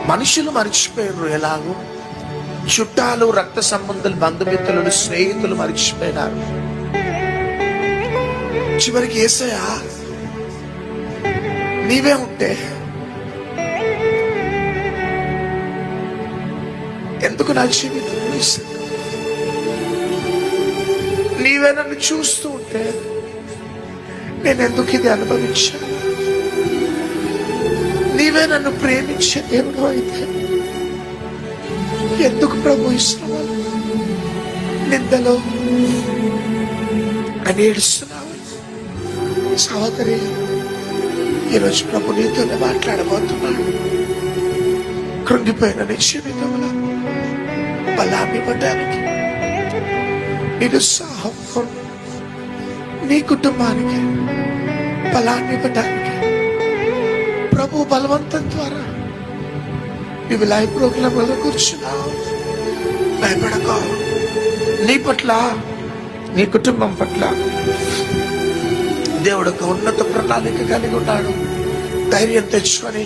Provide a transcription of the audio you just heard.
మనుషులు మర్చిపోయారు. ఎలాగో చుట్టాలు, రక్త సంబంధాలు, బంధుమిత్రులు, స్నేహితులు మర్చిపోయినారు. చివరికి యేసయ్యా నీవే ఉంటే ఎందుకు నా జీవితం నీవే నన్ను చూస్తూ ఉంటే నేను ఎందుకు ఇది అనుభవించాను? నీవే నన్ను ప్రేమించే దేవుడు అయితే ఎందుకు ప్రభు ఇస్తున్నావు? నిందలో అని ఏడుస్తున్నావు. సహోదరి, ఈరోజు ప్రభు నీతోనే మాట్లాడబోతున్నాడు. కృంగిపోయిన నీ జీవితంలో బలాన్ని ఇవ్వడానికి, నిరుత్సాహం నీ కుటుంబానికి బలాన్ని ఇవ్వడానికి ప్రభు బలవంతం ద్వారా నీవు లైవ్ ప్రోగ్రాంలలో కూర్చున్నావు. భయపడకో. నీ పట్ల, నీ కుటుంబం పట్ల దేవుడు ఒక ఉన్నత ప్రణాళిక కలిగి ఉన్నాడు. ధైర్యం తెచ్చుకొని